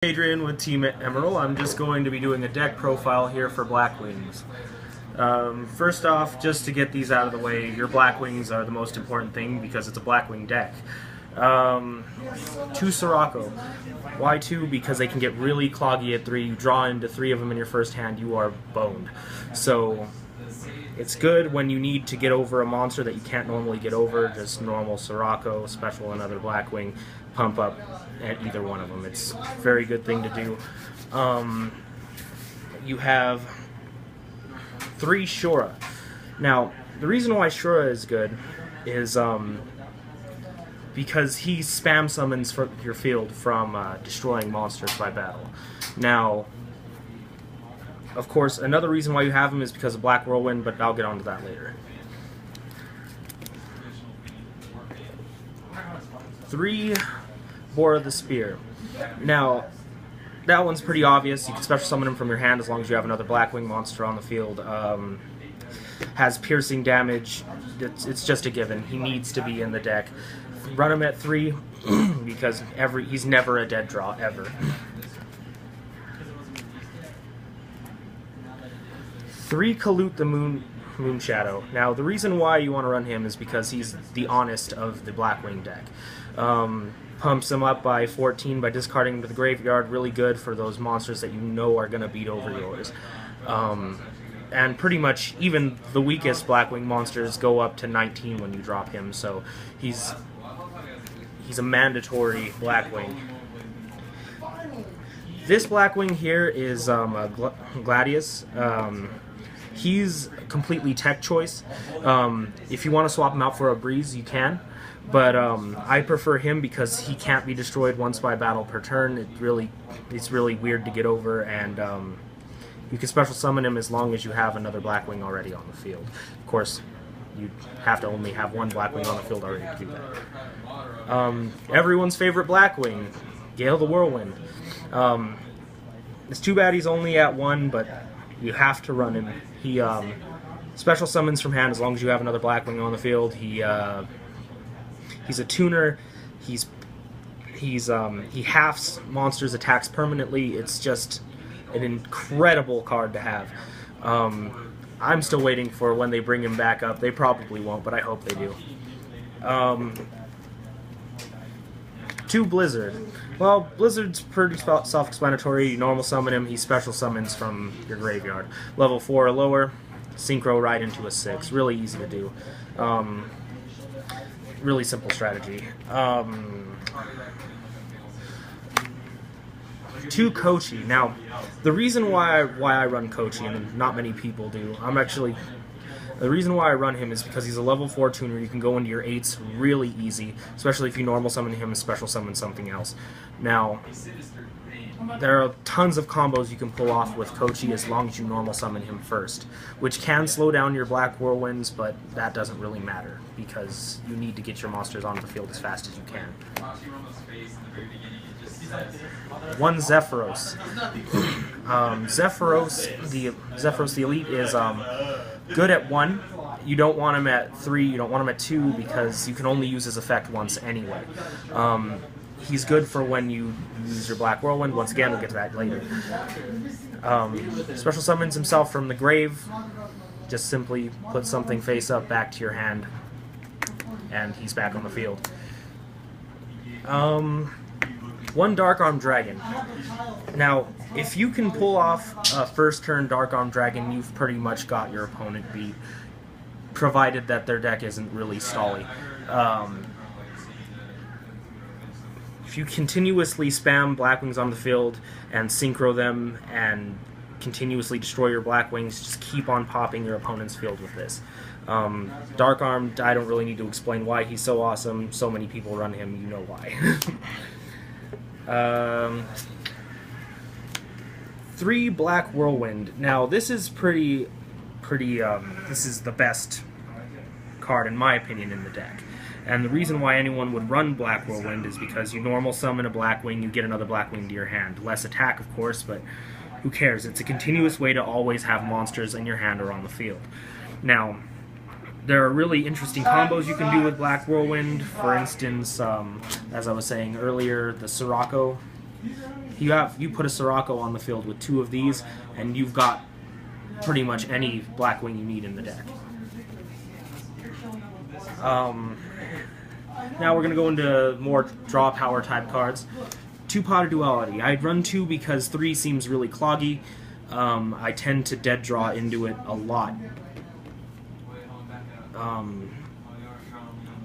Adrian with Team Emerald. I'm just going to be doing a deck profile here for Blackwings. First off, just to get these out of the way, your Blackwings are the most important thing because it's a Blackwing deck. 2 Sirocco. Why 2? Because they can get really cloggy at 3. You draw into 3 of them in your first hand, you are boned. So it's good when you need to get over a monster that you can't normally get over. Just normal Sirocco, special another Blackwing, pump up at either one of them. It's a very good thing to do. You have 3 Shura. Now, the reason why Shura is good is because he spam summons from your field from destroying monsters by battle. Now, of course, another reason why you have him is because of Black Whirlwind, but I'll get onto that later. 3 Bora the Spear. Now, that one's pretty obvious. You can special summon him from your hand as long as you have another Blackwing monster on the field. Has piercing damage. It's just a given. He needs to be in the deck. Run him at 3 because he's never a dead draw, ever. 3 Kalute the Moonshadow. Now, the reason why you want to run him is because he's the honest of the Blackwing deck. Pumps him up by 14 by discarding him to the graveyard. Really good for those monsters that you know are going to beat over yours. And pretty much even the weakest Blackwing monsters go up to 19 when you drop him, so he's a mandatory Blackwing. This Blackwing here is a Gladius. He's completely tech choice. If you want to swap him out for a Breeze, you can. But I prefer him because he can't be destroyed once by battle per turn. It's really weird to get over, and you can special summon him as long as you have another Blackwing already on the field. Of course, you have to only have one Blackwing on the field already to do that. Everyone's favorite Blackwing, Gale the Whirlwind. It's too bad he's only at 1, but you have to run him. He special summons from hand as long as you have another Blackwing on the field. He's a tuner. He halves monsters' attacks permanently. It's just an incredible card to have. I'm still waiting for when they bring him back up. They probably won't, but I hope they do. 2 Blizzard. Well, Blizzard's pretty self-explanatory. You normal summon him, he special summons from your graveyard. Level 4 or lower, synchro right into a 6. Really easy to do. Really simple strategy. 2 Kochi. Now, the reason why I run Kochi, and not many people do, the reason why I run him is because he's a level 4 tuner. You can go into your 8s really easy, especially if you normal summon him and special summon something else. Now, there are tons of combos you can pull off with Kochi as long as you normal summon him first, which can slow down your Black Whirlwinds, but that doesn't really matter because you need to get your monsters onto the field as fast as you can. 1 Zephyros. Zephyros the Elite is good at 1. You don't want him at 3, you don't want him at 2 because you can only use his effect once anyway. He's good for when you use your Black Whirlwind. Once again, we'll get to that later. Special summons himself from the grave. Just simply put something face up back to your hand, and he's back on the field. 1 Dark Arm Dragon. Now, if you can pull off a first turn Dark Arm Dragon, you've pretty much got your opponent beat, provided that their deck isn't really stally. If you continuously spam Blackwings on the field and synchro them and continuously destroy your Blackwings, just keep on popping your opponent's field with this. Dark Arm, I don't really need to explain why he's so awesome. So many people run him, you know why. 3 Black Whirlwind. Now, this is this is the best card, in my opinion, in the deck. And the reason why anyone would run Black Whirlwind is because you normal summon a Blackwing, you get another Blackwing to your hand. Less attack, of course, but who cares? It's a continuous way to always have monsters in your hand or on the field. Now, There are really interesting combos you can do with Black Whirlwind. For instance, as I was saying earlier, the Sirocco You put a Sirocco on the field with 2 of these, and you've got pretty much any Blackwing you need in the deck. Now we're going to go into more draw power type cards. 2 Pot of Duality. I'd run 2 because 3 seems really cloggy. I tend to dead draw into it a lot.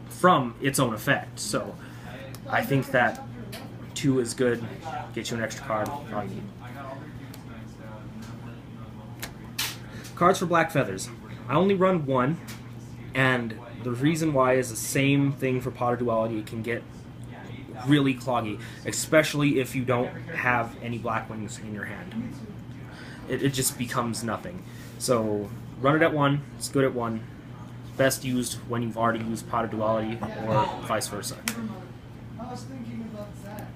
From its own effect. So I think that 2 is good. Get you an extra card. All you need. Cards for Black Feathers. I only run 1, and the reason why is the same thing for Pot of Duality. It can get really cloggy, especially if you don't have any Blackwings in your hand. It just becomes nothing. So run it at 1. It's good at 1. Best used when you've already used Pot of Duality, or vice versa.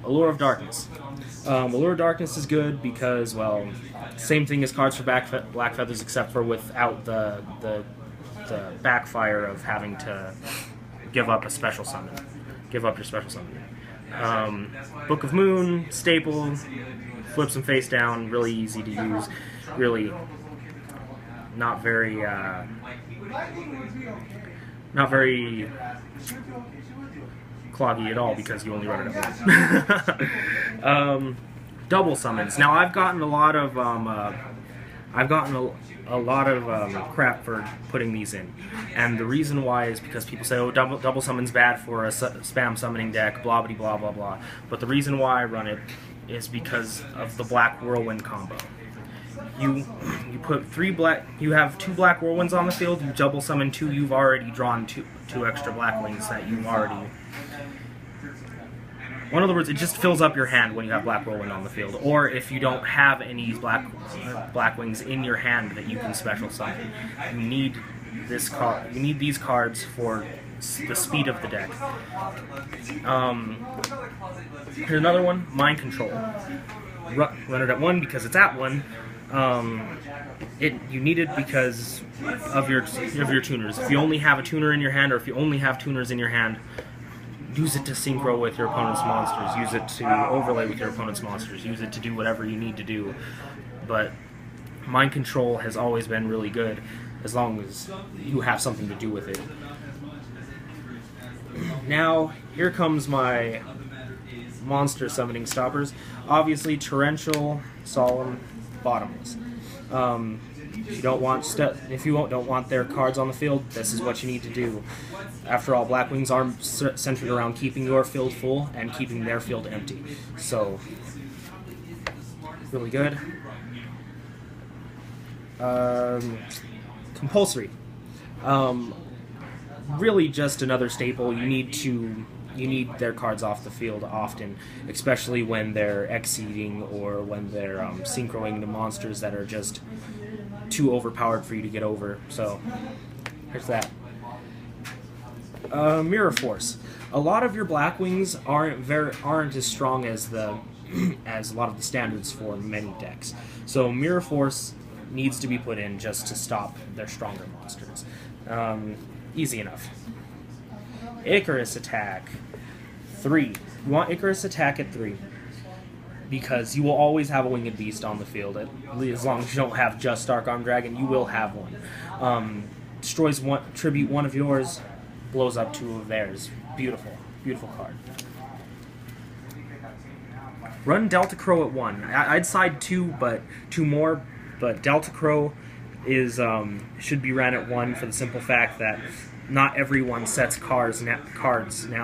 Allure of Darkness. Allure of Darkness is good because, well, same thing as cards for Black Feathers, except for without the backfire of having to give up a special summon. Give up your special summon. Book of Moon, staple, flips them face down, really easy to use, really not very cloggy at all because you only run it at 1. Double summons. Now I've gotten a lot of crap for putting these in, and the reason why is because people say, oh, double summon's bad for a spam summoning deck, blah blah blah blah blah. But the reason why I run it is because of the Black Whirlwind combo. You put 3 black. You have 2 Black Whirlwinds on the field. You double summon 2. You've already drawn two extra Blackwings that you've already. In other words, it just fills up your hand when you have Black Whirlwind on the field, or if you don't have any Blackwings in your hand that you can special summon. You need this card. You need these cards for the speed of the deck. Here's another one: Mind Control. Run it at 1 because it's at 1. You need it because of your tuners. If you only have a tuner in your hand, or if you only have tuners in your hand, use it to synchro with your opponent's monsters. Use it to overlay with your opponent's monsters. Use it to do whatever you need to do. But Mind Control has always been really good, as long as you have something to do with it. Now, here comes my monster summoning stoppers. Obviously, Torrential, Solemn, Bottomless. If you don't want their cards on the field, this is what you need to do. After all, Blackwings are centered around keeping your field full and keeping their field empty. So, really good. Compulsory. Really just another staple. You need their cards off the field often, especially when they're exceeding or when they're synchroing the monsters that are just too overpowered for you to get over. So here's that. Mirror Force. A lot of your Blackwings aren't as strong as as a lot of the standards for many decks. So Mirror Force needs to be put in just to stop their stronger monsters. Easy enough. Icarus Attack. 3. You want Icarus Attack at 3 because you will always have a Winged Beast on the field. As long as you don't have just Dark Arm Dragon, you will have one. Destroys tribute 1 of yours, blows up 2 of theirs. Beautiful, beautiful card. Run Delta Crow at 1. I'd side 2 more, but Delta Crow is should be ran at 1 for the simple fact that not everyone sets cards now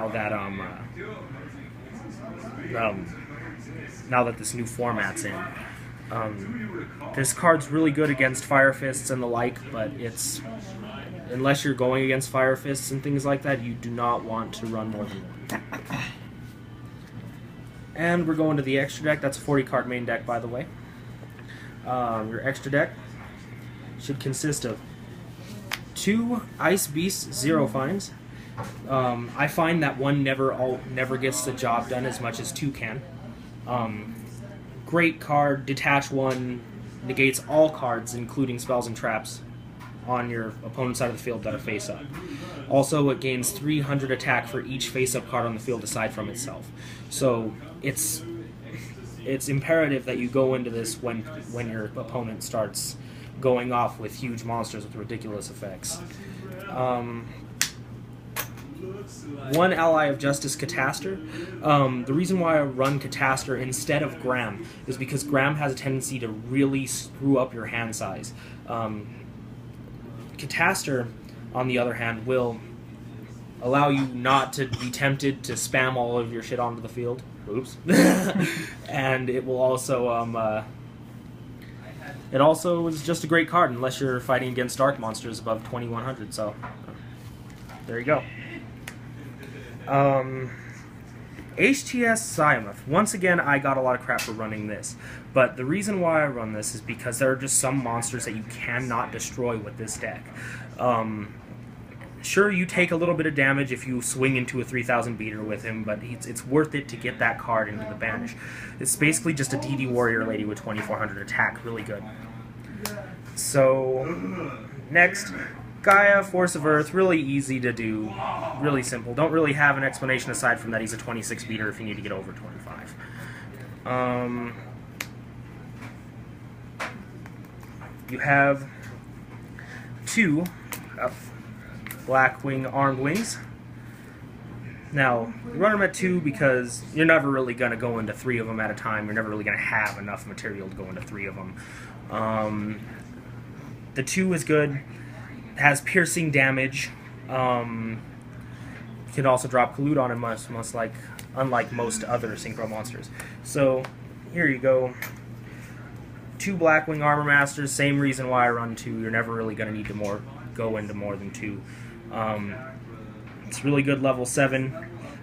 that now that this new format's in. This card's really good against Fire Fists and the like, but unless you're going against Fire Fists and things like that, you do not want to run more than 1. And we're going to the extra deck. That's a 40-card main deck, by the way. Your extra deck should consist of 2 Ice Beasts, 0 Fines. I find that 1 never gets the job done as much as 2 can. Great card. Detach 1 negates all cards, including spells and traps, on your opponent's side of the field that are face up. Also, it gains 300 attack for each face up card on the field aside from itself. So it's it's imperative that you go into this when your opponent starts going off with huge monsters with ridiculous effects. One ally of Justice, Catastor. The reason why I run Catastor instead of Graham is because Graham has a tendency to really screw up your hand size. Catastor, on the other hand, will allow you not to be tempted to spam all of your shit onto the field. Oops. And it will also, it also is just a great card unless you're fighting against dark monsters above 2100, so there you go. HTS Syamoth. Once again, I got a lot of crap for running this, but the reason why I run this is because there are just some monsters that you cannot destroy with this deck. Sure, you take a little bit of damage if you swing into a 3000 beater with him, but it's worth it to get that card into the banish. It's basically just a DD Warrior Lady with 2400 attack, really good. So, next, Gaia, Force of Earth, really easy to do, really simple. Don't really have an explanation aside from that he's a 26 beater if you need to get over 25. You have two Blackwing Armed Wings. Now, you run them at 2 because you're never really going to go into 3 of them at a time. You're never really going to have enough material to go into 3 of them. The 2 is good. Has piercing damage. Can also drop Collude on him, unlike most other synchro monsters. So, here you go. 2 Blackwing Armor Masters, same reason why I run 2. You're never really going to need to go into more than 2. It's really good level 7.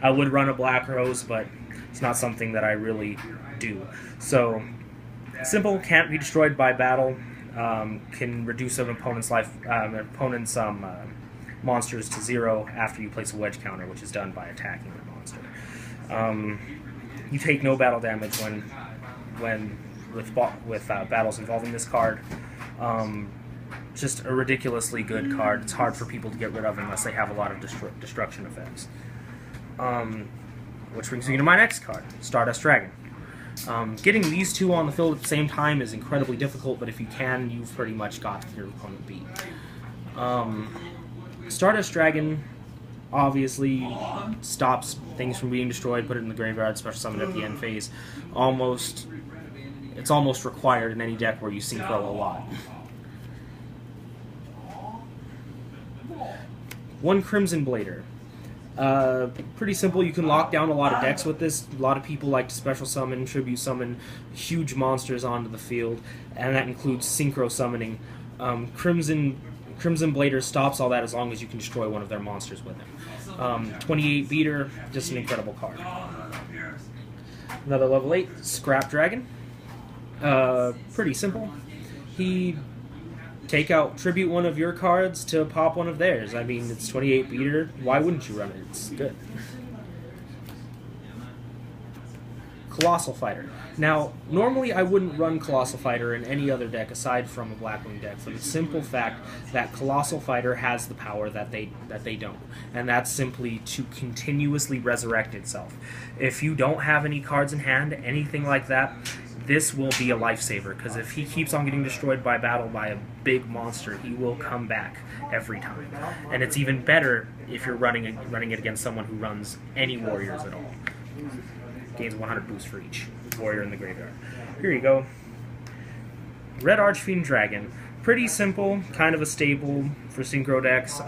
I would run a Black Rose, but it's not something that I really do. So, simple, can't be destroyed by battle. Can reduce an opponent's monsters to 0 after you place a wedge counter, which is done by attacking the monster. You take no battle damage with battles involving this card. Just a ridiculously good card. It's hard for people to get rid of unless they have a lot of destruction effects. Which brings me to my next card, Stardust Dragon. Getting these 2 on the field at the same time is incredibly difficult, but if you can, you've pretty much got your opponent beat. Stardust Dragon obviously stops things from being destroyed, put it in the graveyard, special summon at the end phase. It's almost required in any deck where you synchro a lot. 1 Crimson Blader. Pretty simple. You can lock down a lot of decks with this. A lot of people like to special summon, tribute summon huge monsters onto the field, and that includes synchro summoning. Crimson Blader stops all that as long as you can destroy one of their monsters with him. 28 beater, just an incredible card. Another level 8, Scrap Dragon. Pretty simple. Tribute one of your cards to pop one of theirs. I mean, it's 28 beater. Why wouldn't you run it? It's good. Colossal Fighter. Now, normally I wouldn't run Colossal Fighter in any other deck aside from a Blackwing deck for the simple fact that Colossal Fighter has the power that they don't, and that's simply to continuously resurrect itself. If you don't have any cards in hand, anything like that, this will be a lifesaver, because if he keeps on getting destroyed by battle by a big monster, he will come back every time. And it's even better if you're running it against someone who runs any warriors at all. Gains 100 boost for each warrior in the graveyard. Here you go. Red Archfiend Dragon. Pretty simple, kind of a staple for synchro decks.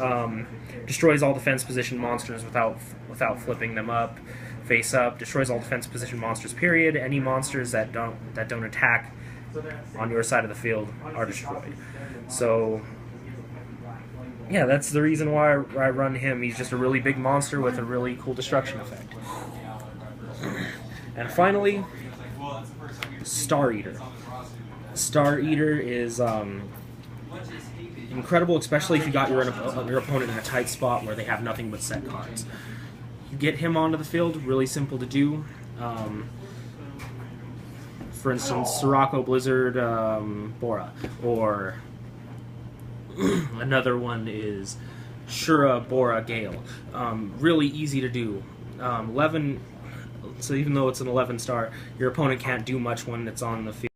Destroys all defense position monsters without flipping them up. Face up, destroys all defense position monsters, period. Any monsters that don't attack on your side of the field are destroyed. So, yeah, that's the reason why I run him. He's just a really big monster with a really cool destruction effect. And finally, Star Eater. Star Eater is incredible, especially if you got your opponent in a tight spot where they have nothing but set cards. Get him onto the field, really simple to do. For instance, Sirocco Blizzard Bora, or another one is Shura Bora Gale. Really easy to do. 11 So even though it's an 11 star, your opponent can't do much when it's on the field.